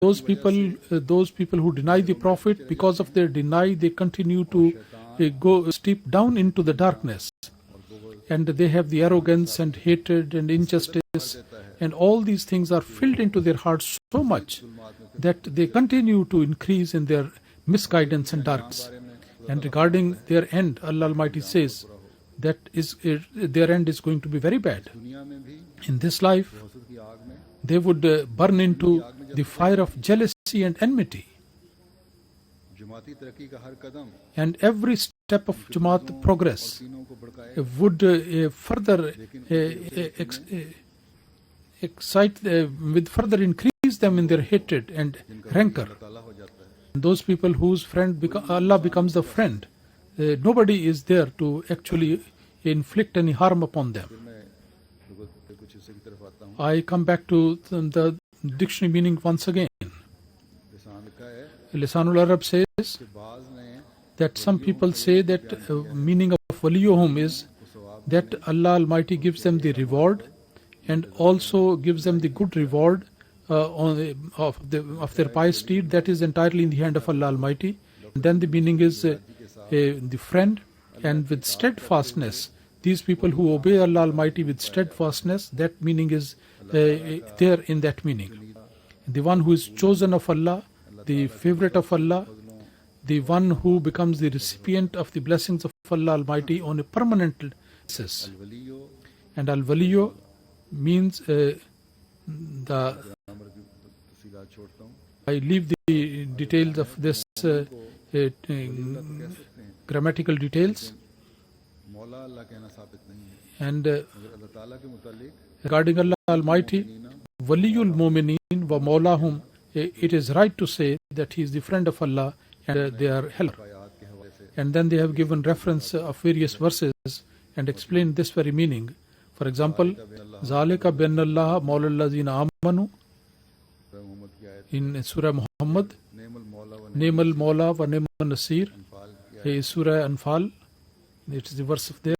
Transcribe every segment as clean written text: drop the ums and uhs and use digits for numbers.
those people who deny the Prophet, because of their deny, they continue to go steep down into the darkness. And they have the arrogance and hatred and injustice, and all these things are filled into their hearts so much that they continue to increase in their misguidance and darks. And regarding their end, Allah Almighty says that their end is going to be very bad. In this life, they would burn into the fire of jealousy and enmity. And every step of Jamaat progress would further further increase them in their hatred and rancor. Those people whose friend Allah becomes the friend, nobody is there to actually inflict any harm upon them. I come back to the dictionary meaning once again. Lisanul Arab says that some people say that meaning of waliyuhum is that Allah Almighty gives them the reward and also gives them the good reward of their pious deed. That is entirely in the hand of Allah Almighty. And then the meaning is the friend, and with steadfastness. These people who obey Allah Almighty with steadfastness, that meaning is there in that meaning. The one who is chosen of Allah, the favorite of Allah, the one who becomes the recipient of the blessings of Allah Almighty on a permanent basis. And Al-Waliyo means I leave the details of this grammatical details. And regarding Allah Almighty, Waliyul Mu'mineen wa Mawlahum, it is right to say that He is the friend of Allah and they are helper. And then they have given reference of various verses and explained this very meaning. For example, Zalika bin Allah Mawlallazina Amanu in Surah Muhammad, Nemal Mawla wa Nemal Nasir, Surah Anfal, it is the verse of there.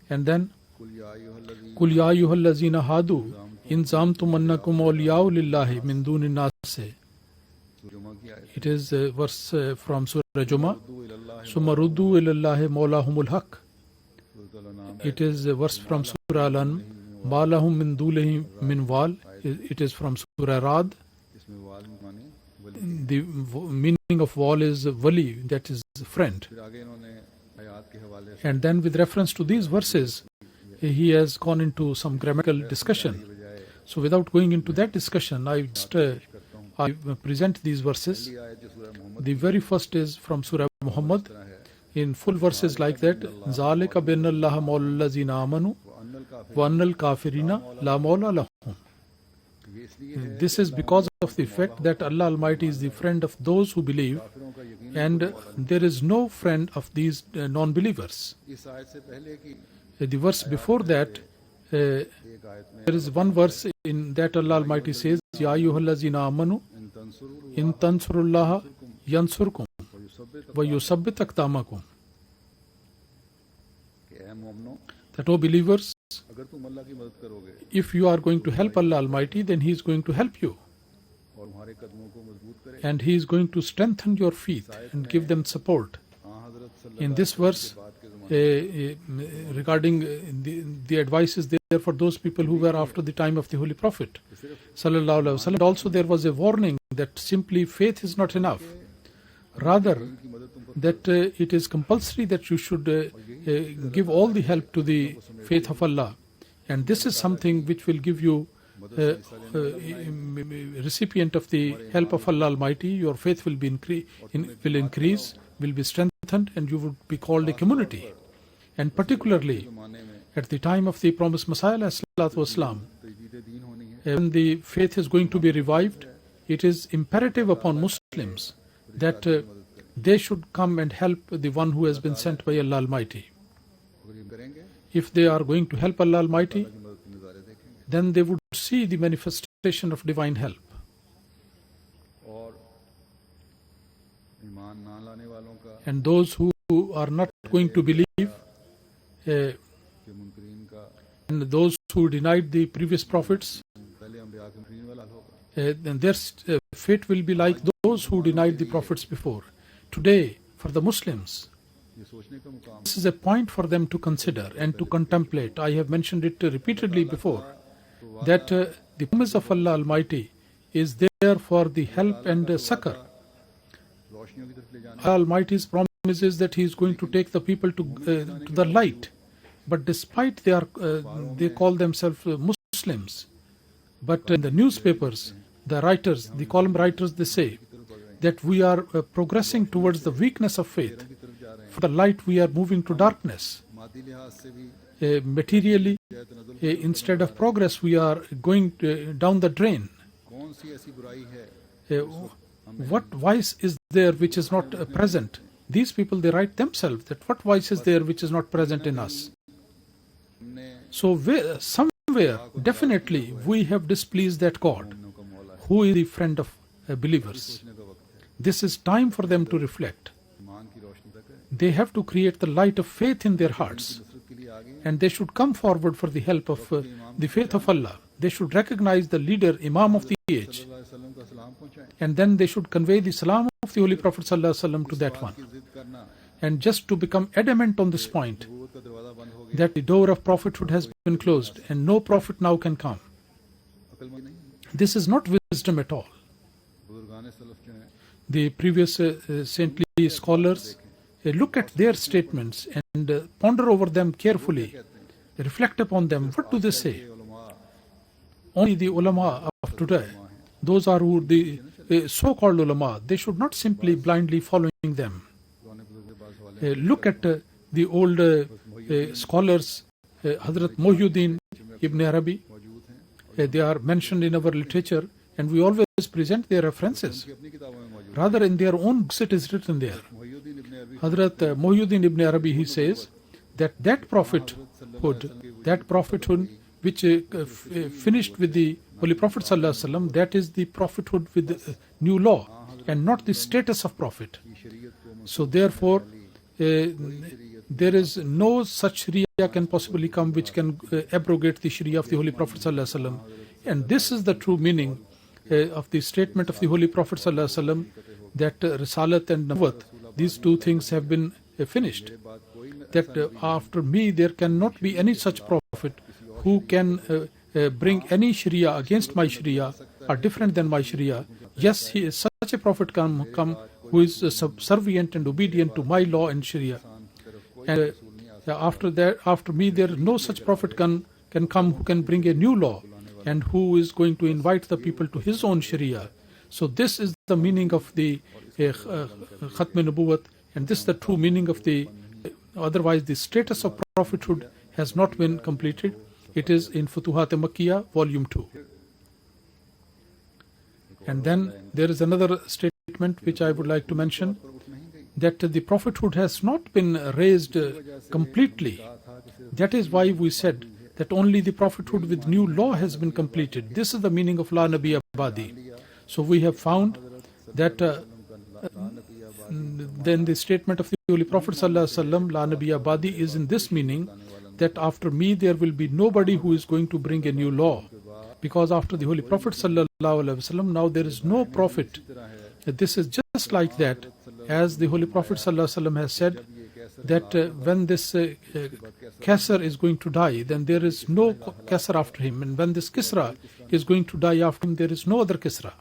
And then Kul ya ayyuhallazina hadu in zamtum annakum awliya'u lillahi min dunin nas. It is a verse from Surah Juma. Summa ruddu ilallahi mawlahumul haq. It is a verse from Surah Al-An. Ma lahum min dulihi min wal. It is from Surah Rad. The meaning of wal is wali, that is friend. And then with reference to these verses, he has gone into some grammatical discussion. So without going into that discussion, I present these verses. The very first is from Surah Muhammad in full verses like that. Zalika bin Allah mawlallazina amanu wa annal kafirina la mawla lahum. This is because of the fact that Allah Almighty is the friend of those who believe, and there is no friend of these non-believers. The verse before that, there is one verse in that Allah Almighty says, Ya ayyuhallazina amanu in tansurullaha yansurkum wa yusabbit aqdamakum. That, O believers, if you are going to help Allah Almighty, then He is going to help you. And He is going to strengthen your feet and give them support. In this verse, regarding the advice is there for those people who were after the time of the Holy Prophet Sallallahu Alaihi Wasallam. Also there was a warning that simply faith is not enough. Rather, that it is compulsory that you should give all the help to the faith of Allah. And this is something which will give you recipient of the help of Allah Almighty. Your faith will be increase, will be strengthened, and you would be called a community. And particularly at the time of the promised Messiah ﷺ, when the faith is going to be revived, it is imperative upon Muslims that they should come and help the one who has been sent by Allah Almighty. If they are going to help Allah Almighty, then they would see the manifestation of divine help. And those who are not going to believe, and those who denied the previous prophets, then their fate will be like those who denied the prophets before. Today, for the Muslims, this is a point for them to consider and to contemplate. I have mentioned it repeatedly before, that the promise of Allah Almighty is there for the help and succor. Allah Almighty's promise is that He is going to take the people to the light. But despite they call themselves Muslims, but in the newspapers, the writers, the column writers, they say that we are progressing towards the weakness of faith. For the light, we are moving to darkness. Materially, instead of progress, we are going down the drain. What vice is there which is not present? These people, they write themselves that what vice is there which is not present in us? So somewhere, definitely, we have displeased that God, who is the friend of believers. This is time for them to reflect. They have to create the light of faith in their hearts, and they should come forward for the help of the faith of Allah. They should recognize the leader, Imam of the age, and then they should convey the salam of the Holy Prophet ﷺ to that one. And just to become adamant on this point, that the door of prophethood has been closed and no prophet now can come. This is not wisdom at all. The previous saintly scholars look at their statements and ponder over them carefully, reflect upon them. What do they say? Only the ulama of today, those are who the so-called ulama, they should not simply blindly following them. Look at the old scholars, Hazrat Mohyuddin Ibn Arabi. They are mentioned in our literature, and we always present their references. Rather, in their own books it is written there. Hazrat Mohyuddin Ibn Arabi, he says that prophethood which finished with the Holy Prophet ﷺ, that is the prophethood with the new law and not the status of prophet. So therefore, there is no such Sharia can possibly come which can abrogate the Sharia of the Holy Prophet ﷺ. And this is the true meaning of the statement of the Holy Prophet ﷺ, that Risalat and Nubuwwat, these two things have been finished. That after me there cannot be any such prophet who can bring any Sharia against my Sharia or different than my Sharia. Yes, he is such a prophet come who is subservient and obedient to my law and Sharia. And after me there is no such prophet can come who can bring a new law and who is going to invite the people to his own Sharia. So this is the meaning of the Khatm Nubuwwat, and this is the true meaning of the, otherwise the status of prophethood has not been completed. It is in Futuhat Makkiyah, volume 2. And then there is another statement which I would like to mention, that the prophethood has not been raised completely. That is why we said that only the prophethood with new law has been completed. This is the meaning of La Nabi Abadi. So we have found that then the statement of the Holy Prophet ﷺ, La Nabi Abadi, is in this meaning, that after me there will be nobody who is going to bring a new law. Because after the Holy Prophet ﷺ, now there is no prophet. This is just like that, as the Holy Prophet ﷺ has said, that when this Kaisar is going to die, then there is no Kaisar after him. And when this Kisra is going to die after him, there is no other Kisra.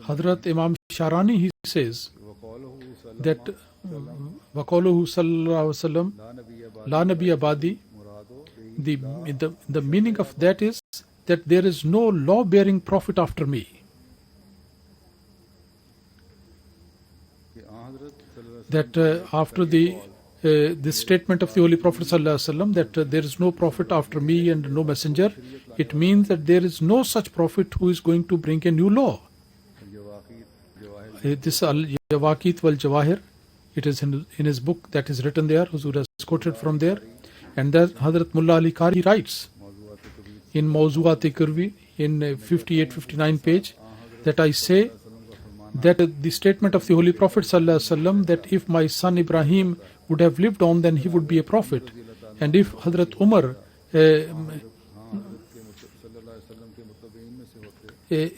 Hazrat Imam Sharani, he says that Waqaluhu sallallahu alaihi wasallam, La Nabi Abadi, the meaning of that is that there is no law-bearing prophet after me. That after this statement of the Holy Prophet ﷺ, that there is no prophet after me and no messenger, it means that there is no such prophet who is going to bring a new law. This Al-Yawaqit wal-Jawahir, it is in his book that is written there, Huzur has quoted from there. And that Hazrat Mullah Ali Qari writes in Mawzu'at-e-Kurvi in 58-59 page, that I say that the statement of the Holy Prophet ﷺ, that if my son Ibrahim would have lived on, then he would be a prophet. And if Hazrat Umar a